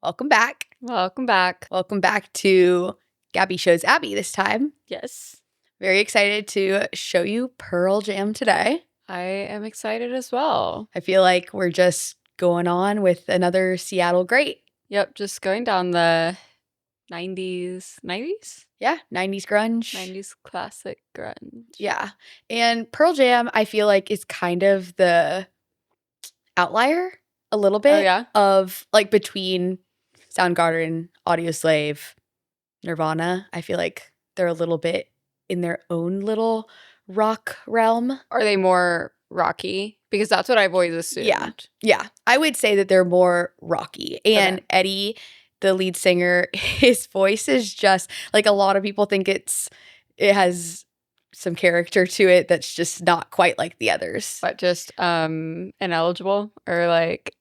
Welcome back. Welcome back. Welcome back to Gabby Shows Abby this time. Yes. Very excited to show you Pearl Jam today. I am excited as well. I feel like we're just going on with another Seattle great. Yep, just going down the 90s. 90s? Yeah, 90s grunge. 90s classic grunge. Yeah. And Pearl Jam, I feel like, is kind of the outlier a little bit of like between Soundgarden, Audioslave, Nirvana. I feel like they're a little bit in their own little rock realm. Are they more rocky? Because that's what I've always assumed. Yeah. I would say that they're more rocky. And Eddie, the lead singer, his voice is just like, a lot of people think it has some character to it that's just not quite like the others. But just ineligible or like,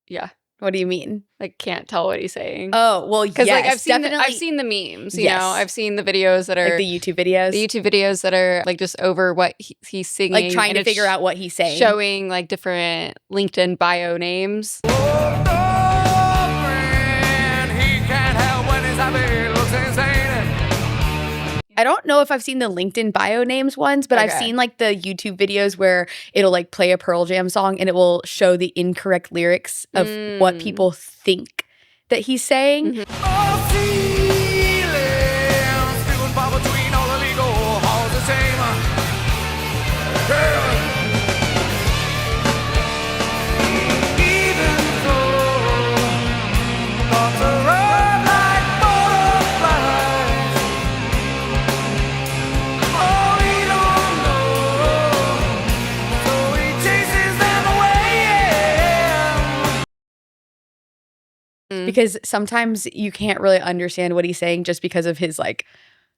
yeah. What do you mean? Like, can't tell what he's saying. Oh, well, because yes, like I've seen the memes. You know, I've seen the videos that are like the YouTube videos. The YouTube videos that are like just over what he's singing, like trying to figure out what he's saying, showing like different LinkedIn bio names. I don't know if I've seen the LinkedIn bio names ones, but I've seen like the YouTube videos where it'll like play a Pearl Jam song and it will show the incorrect lyrics of what people think that he's saying. Because sometimes you can't really understand what he's saying just because of his like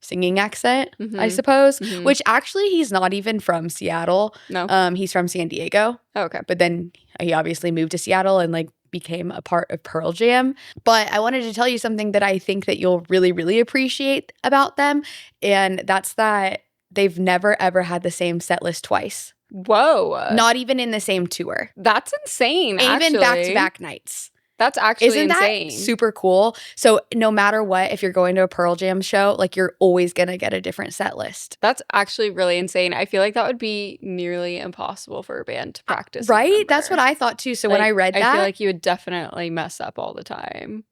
singing accent, I suppose, which actually he's not even from Seattle. No. He's from San Diego. Oh, okay. But then he obviously moved to Seattle and like became a part of Pearl Jam. But I wanted to tell you something that I think that you'll really, really appreciate about them. And that's that they've never, ever had the same set list twice. Whoa. Not even in the same tour. That's insane, Even back-to-back nights. That's actually insane. Isn't that super cool? So no matter what, if you're going to a Pearl Jam show, like you're always going to get a different set list. That's actually really insane. I feel like that would be nearly impossible for a band to practice. Right? That's what I thought too. So like, when I read that, I feel like you would definitely mess up all the time.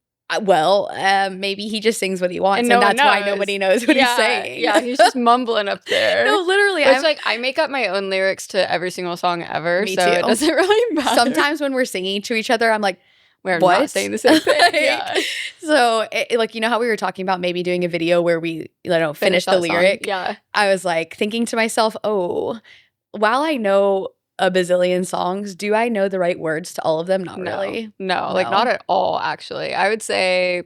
Well, maybe he just sings what he wants, and that's why nobody knows what he's saying. Yeah, he's just mumbling up there. No, literally. It's like I make up my own lyrics to every single song ever, Me so too. it doesn't really matter. Sometimes when we're singing to each other, I'm like, we're not saying the same thing. Yeah. So, like, you know how we were talking about maybe doing a video where we, finish the lyric? Song. Yeah. I was like thinking to myself, oh, while I know a bazillion songs, do I know the right words to all of them? Not really. No, like not at all, actually. I would say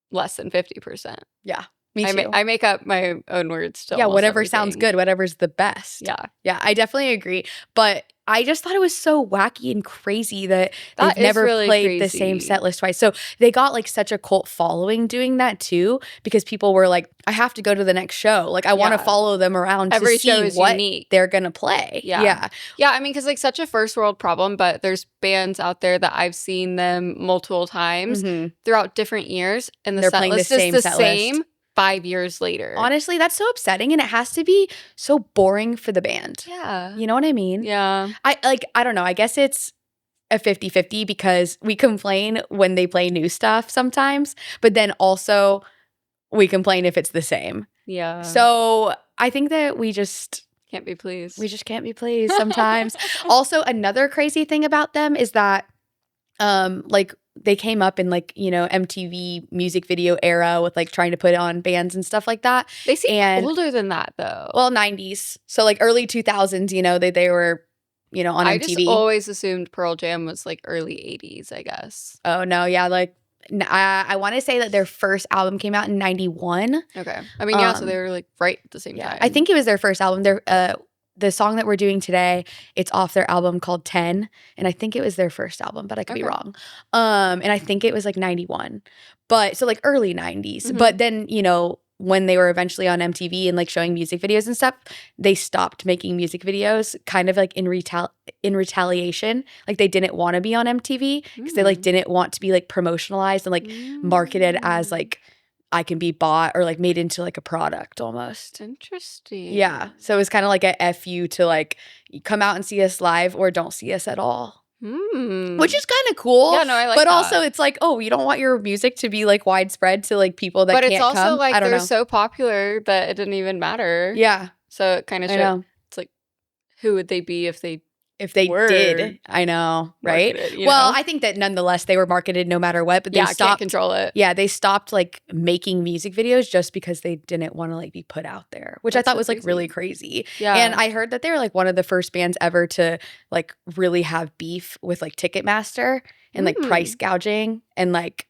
less than 50%. Yeah. Me too. I make up my own words to whatever everything. sounds good, whatever's the best. Yeah, I definitely agree. But I just thought it was so wacky and crazy that they've never really played the same set list twice. So they got like such a cult following doing that too, because people were like, I have to go to the next show. Like I want to follow them around to see what they're gonna play. Yeah. I mean, because like such a first world problem, but there's bands out there that I've seen them multiple times throughout different years, and the set list is the same 5 years later. Honestly, that's so upsetting, and it has to be so boring for the band. Yeah. You know what I mean? Yeah. I don't know. I guess it's a 50-50 because we complain when they play new stuff sometimes, but then also we complain if it's the same. Yeah. So I think that we just can't be pleased. We just can't be pleased sometimes. Also, another crazy thing about them is that like they came up in like, MTV music video era with like trying to put on bands and stuff like that. They seem older than that though. Well, 90s. So like early 2000s, they were, on MTV. I just always assumed Pearl Jam was like early 80s, I guess. Oh, no. Yeah. Like I want to say that their first album came out in 91. Okay. I mean, yeah. So they were like right at the same time. I think it was their first album. The song that we're doing today, it's off their album called 10, and I think it was their first album, but I could be wrong. And I think it was like 91, but so like early 90s. But then when they were eventually on MTV and like showing music videos and stuff, they stopped making music videos kind of like in retaliation. Like they didn't want to be on MTV because they like didn't want to be like promotionalized and like marketed as like I can be bought or like made into like a product almost. Interesting. Yeah. So it was kind of like a FU to like come out and see us live or don't see us at all. Which is kind of cool. Yeah, no, I like but that. Also it's like, oh, you don't want your music to be like widespread to like people that can't come. But it's also like I don't they're know. so popular that it didn't even matter. Yeah. So it kind of shows. It's like, who would they be if they did? I know, right? Well, I think that nonetheless they were marketed no matter what, but they stopped can't control it. Yeah, they stopped like making music videos just because they didn't want to like be put out there, which I thought was like really crazy. Yeah. And I heard that they were like one of the first bands ever to like really have beef with like Ticketmaster and like price gouging and like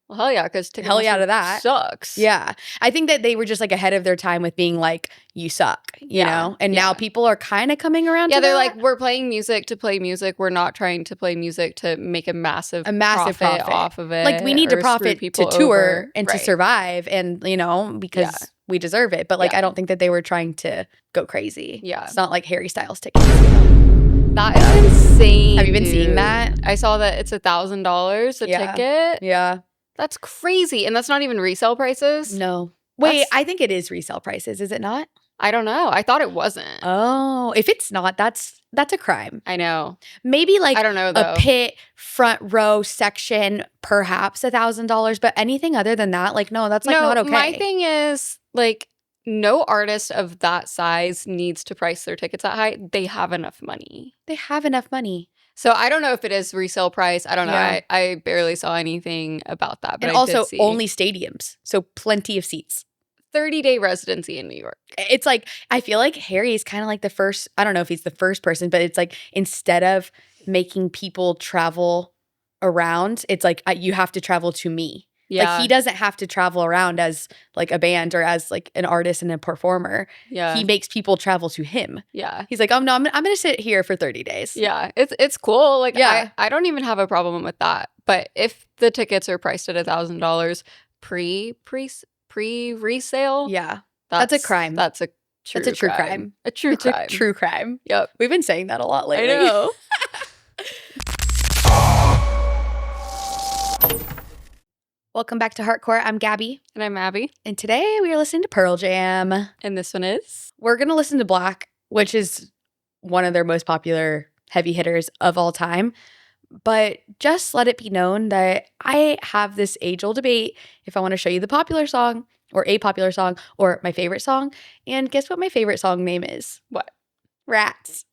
Well, hell yeah, because hell yeah to that sucks. Yeah, I think that they were just like ahead of their time with being like, you suck, you know. And now people are kind of coming around. Yeah, to they're that. like, we're playing music to play music. We're not trying to play music to make a massive profit off of it. Like we need to profit to tour and to survive, and you know because we deserve it. But like I don't think that they were trying to go crazy. Yeah, it's not like Harry Styles tickets. That is insane. Have you been seeing that? I saw that it's $1,000 a ticket. Yeah. That's crazy. And that's not even resale prices? No. Wait, I think it is resale prices. Is it not? I don't know. I thought it wasn't. Oh, if it's not, that's a crime. I know. Maybe like I don't know, though. A pit front row section, perhaps $1,000. But anything other than that, like, no, that's like not okay. My thing is like no artist of that size needs to price their tickets that high. They have enough money. They have enough money. So I don't know if it is resale price. I don't know. Yeah. I barely saw anything about that. But and also only stadiums. So plenty of seats. 30-day residency in New York. It's like, I feel like Harry is kind of like the first, I don't know if he's the first person, but it's like instead of making people travel around, it's like you have to travel to me. Yeah. Like he doesn't have to travel around as like a band or as like an artist and a performer. Yeah. He makes people travel to him. Yeah. He's like, oh no, I'm going to sit here for 30 days. Yeah. It's cool. Like I don't even have a problem with that. But if the tickets are priced at $1,000 pre-resale. Yeah. That's a crime. That's a true crime. A true crime. A true crime. Yep. We've been saying that a lot lately. I know. Welcome back to Heartcore. I'm Gabby. And I'm Abby. And today we are listening to Pearl Jam. And this one is? We're going to listen to Black, which is one of their most popular heavy hitters of all time. But just let it be known that I have this age-old debate if I want to show you the popular song or a popular song or my favorite song. And guess what my favorite song name is? What? Rats.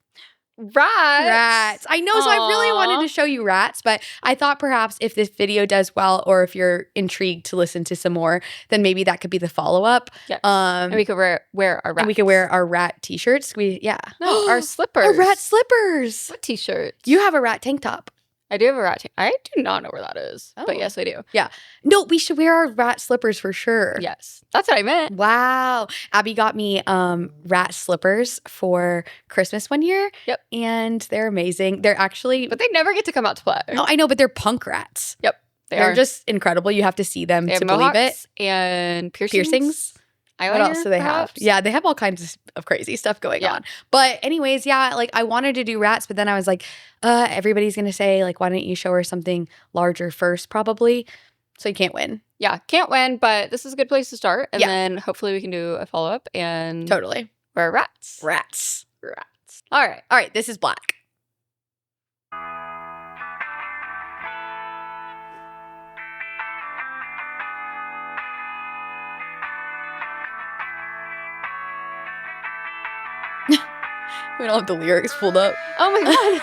Rats. I know. Aww. So I really wanted to show you Rats, but I thought perhaps if this video does well or if you're intrigued to listen to some more, then maybe that could be the follow-up. Yes. And we could wear our Rats. And we could wear our rat t-shirts. No, our slippers. Our rat slippers. What t-shirts? You have a rat tank top. I do have a rat. I do not know where that is, but yes, I do. Yeah. No, we should wear our rat slippers for sure. Yes, that's what I meant. Wow. Abby got me rat slippers for Christmas one year. Yep. And they're amazing. They're actually... But they never get to come out to play. No, I know, but they're punk rats. Yep. They're just incredible. You have to see them to believe it. And piercings. What else do they have? Yeah, they have all kinds of crazy stuff going on. But anyways, like I wanted to do Rats, but then I was like, everybody's going to say, like, why don't you show her something larger first, probably? So you can't win. Yeah, can't win, but this is a good place to start. And then hopefully we can do a follow-up and... Totally. Wear Rats. Rats. All right, this is Black. We don't have the lyrics pulled up. Oh my god.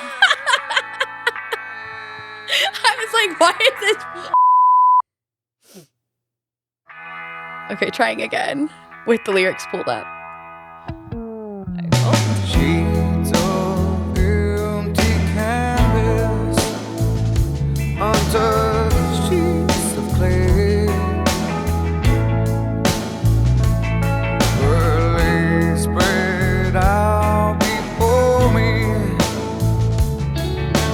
I was like, why is this? Okay, trying again with the lyrics pulled up. Sheets of empty canvas, untouched sheets of clay, were laid spread out before me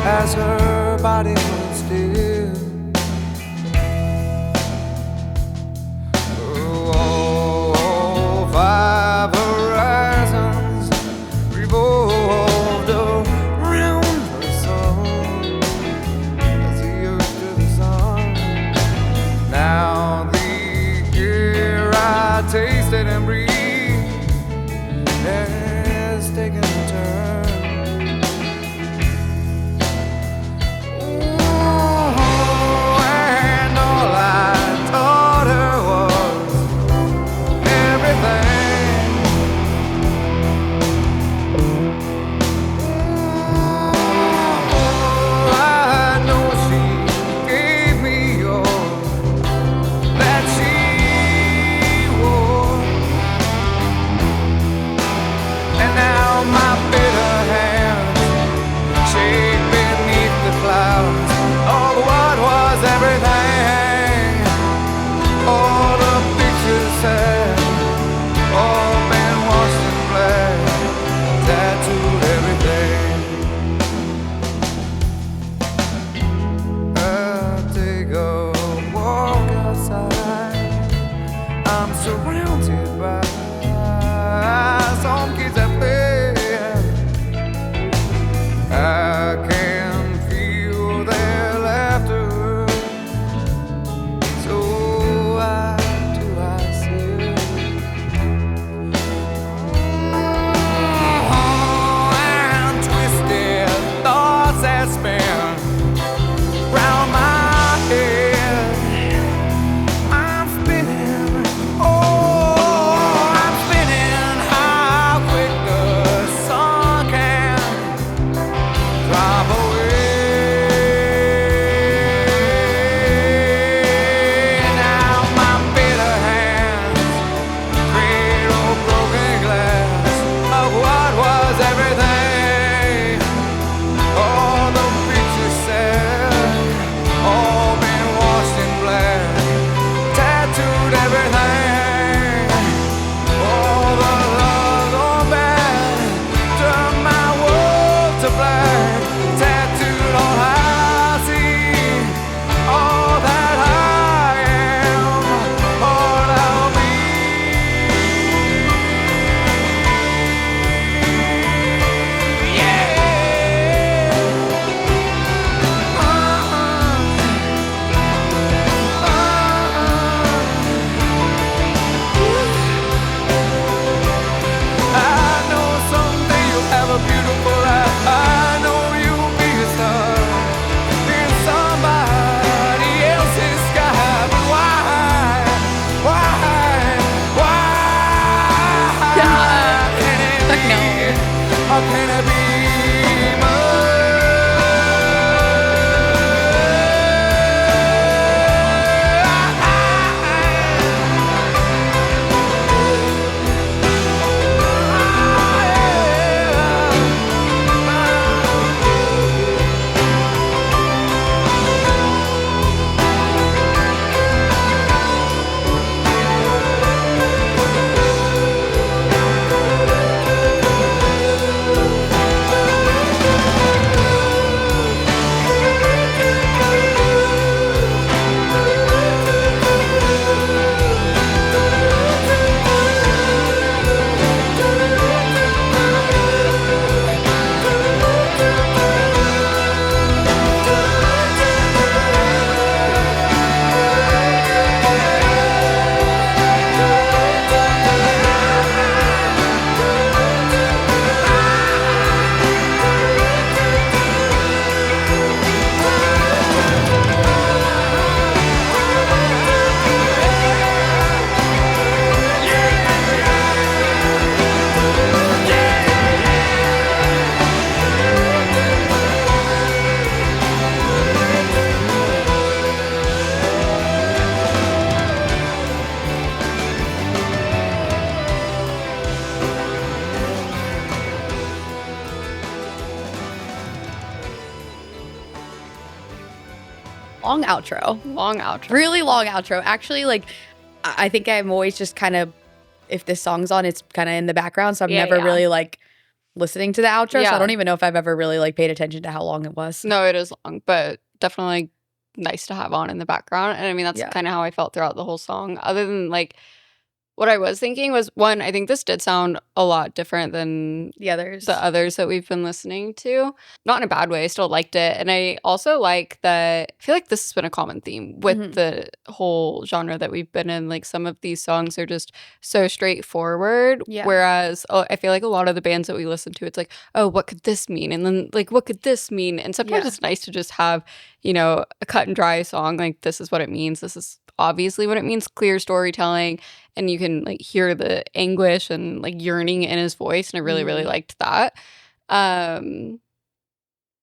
as her body was still. Oh, long outro. Long outro. Really long outro. Actually, like, I think I'm always just kind of, if this song's on, it's kind of in the background. So I'm never really like listening to the outro. So I don't even know if I've ever really like paid attention to how long it was. No, it is long, but definitely nice to have on in the background. And I mean, that's kind of how I felt throughout the whole song. Other than like, what I was thinking was, one, I think this did sound a lot different than the others that we've been listening to. Not in a bad way. I still liked it. And I also like that, I feel like this has been a common theme with the whole genre that we've been in. Like, some of these songs are just so straightforward. Yeah. Whereas I feel like a lot of the bands that we listen to, it's like, oh, what could this mean? And then like, what could this mean? And sometimes it's nice to just have, you know, a cut and dry song. Like, this is what it means. This is obviously what it means. Clear storytelling. And you can like hear the anguish and like yearning in his voice, and I really, really liked that. But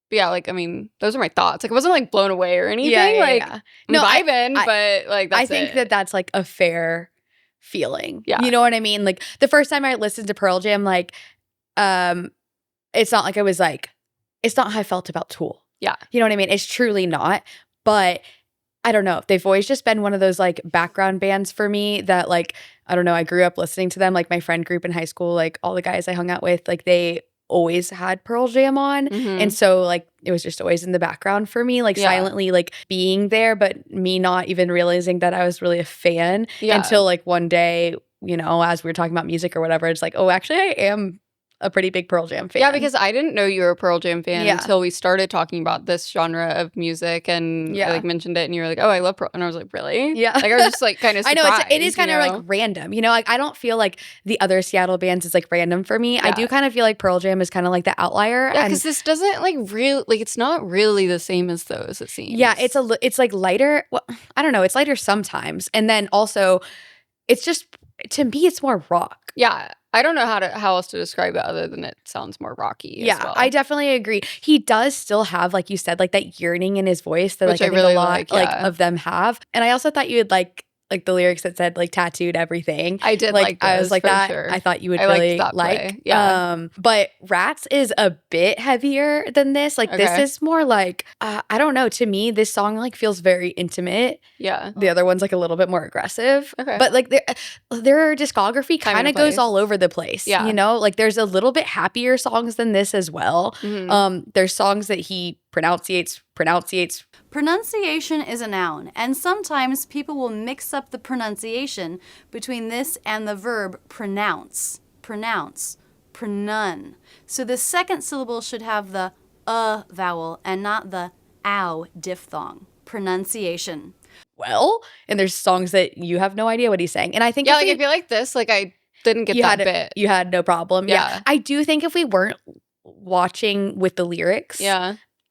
yeah, like, I mean, those are my thoughts. Like, I wasn't like blown away or anything. I'm vibing, but like, that's I think that that's like a fair feeling. Yeah, you know what I mean? Like, the first time I listened to Pearl Jam, like, it's not like I was like, it's not how I felt about Tool. Yeah, you know what I mean? It's truly not. But I don't know. They've always just been one of those like background bands for me that, like, I don't know. I grew up listening to them. Like, my friend group in high school, like all the guys I hung out with, like they always had Pearl Jam on. And so like it was just always in the background for me, like silently like being there, but me not even realizing that I was really a fan until like one day, you know, as we were talking about music or whatever, it's like, oh, actually I am a pretty big Pearl Jam fan. Yeah, because I didn't know you were a Pearl Jam fan until we started talking about this genre of music, and I like mentioned it, and you were like, "Oh, I love Pearl," and I was like, "Really?" Yeah, like I was just like kind of. I know it is kind of like random, you know. Like, I don't feel like the other Seattle bands is like random for me. I do kind of feel like Pearl Jam is kind of like the outlier. Yeah, because this doesn't like real like it's not really the same as those. It seems. Yeah, it's like lighter. Well, I don't know. It's lighter sometimes, and then also, it's just, to me, it's more rock. Yeah. I don't know how else to describe it other than it sounds more rocky as well. I definitely agree. He does still have, like you said, like that yearning in his voice that like I think really a lot like of them have. And I also thought you would like the lyrics that said like tattooed everything. I did like those, I was like that. Sure. I thought you would really like. Yeah. But Rats is a bit heavier than this. Like this is more like I don't know. To me, this song like feels very intimate. Yeah. The other one's like a little bit more aggressive. Okay. But like their discography kind of goes all over the place. Yeah. You know, like there's a little bit happier songs than this as well. There's songs that he pronunciates. Pronunciation is a noun, and sometimes people will mix up the pronunciation between this and the verb pronounce, pronun. So the second syllable should have the vowel and not the ow diphthong. Pronunciation. Well, and there's songs that you have no idea what he's saying. And I think I feel like this, like I didn't get that bit. You had no problem. Yeah. I do think if we weren't watching with the lyrics,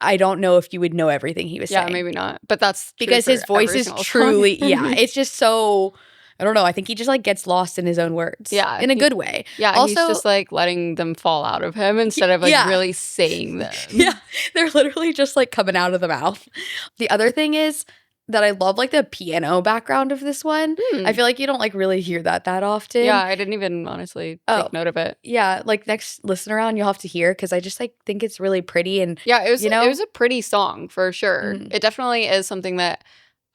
I don't know if you would know everything he was saying. Yeah, maybe not. But that's because his voice is truly, it's just so, I don't know. I think he just like gets lost in his own words. Yeah. In a good way. Yeah. Also, he's just like letting them fall out of him instead of like really saying them. Yeah. They're literally just like coming out of the mouth. The other thing is that I love like the piano background of this one. I feel like you don't like really hear that often. Yeah, I didn't even honestly take note of it. Yeah, like next listen around you'll have to hear, because I just like think it's really pretty. And yeah, it was it was a pretty song for sure. It definitely is something that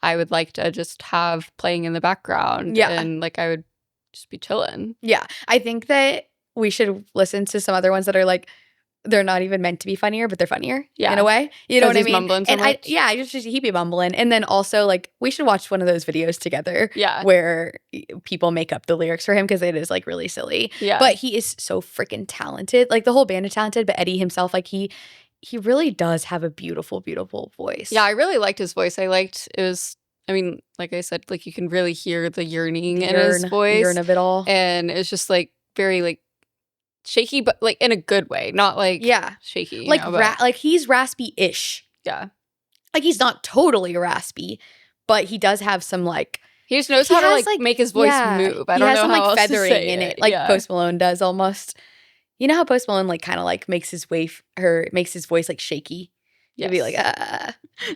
I would like to just have playing in the background. Yeah, and like I would just be chilling. Yeah, I think that we should listen to some other ones that are like, they're not even meant to be funnier, but they're funnier in a way. You know what I mean? Mumbling so much. I just he'd be mumbling. And then also like we should watch one of those videos together. Yeah. Where people make up the lyrics for him, because it is like really silly. Yeah. But he is so freaking talented. Like the whole band is talented, but Eddie himself, like he really does have a beautiful, beautiful voice. Yeah, I really liked his voice. I mean, like I said, like you can really hear the yearning in his voice. Yearn of it all. And it's just like very like shaky, but like in a good way, not like shaky. Like like he's raspy-ish. Yeah, like he's not totally raspy, but he does have some like he just knows how to like make his voice move. I don't know some, how like else feathering to say in it, like Post Malone does almost. You know how Post Malone like kind of like makes his voice like shaky. You'd be like,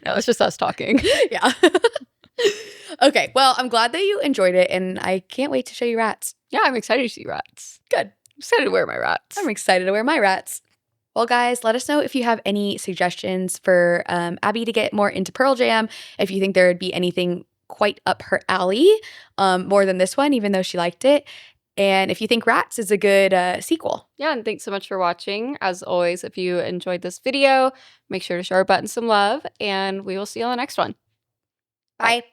no, it's just us talking. Yeah. Okay, well, I'm glad that you enjoyed it, and I can't wait to show you Rats. Yeah, I'm excited to see Rats. Good. I'm excited to wear my Rats. I'm excited to wear my Rats. Well, guys, let us know if you have any suggestions for Abby to get more into Pearl Jam, if you think there would be anything quite up her alley, more than this one, even though she liked it. And if you think Rats is a good sequel. Yeah, and thanks so much for watching. As always, if you enjoyed this video, make sure to show our button some love, and we will see you on the next one. Bye.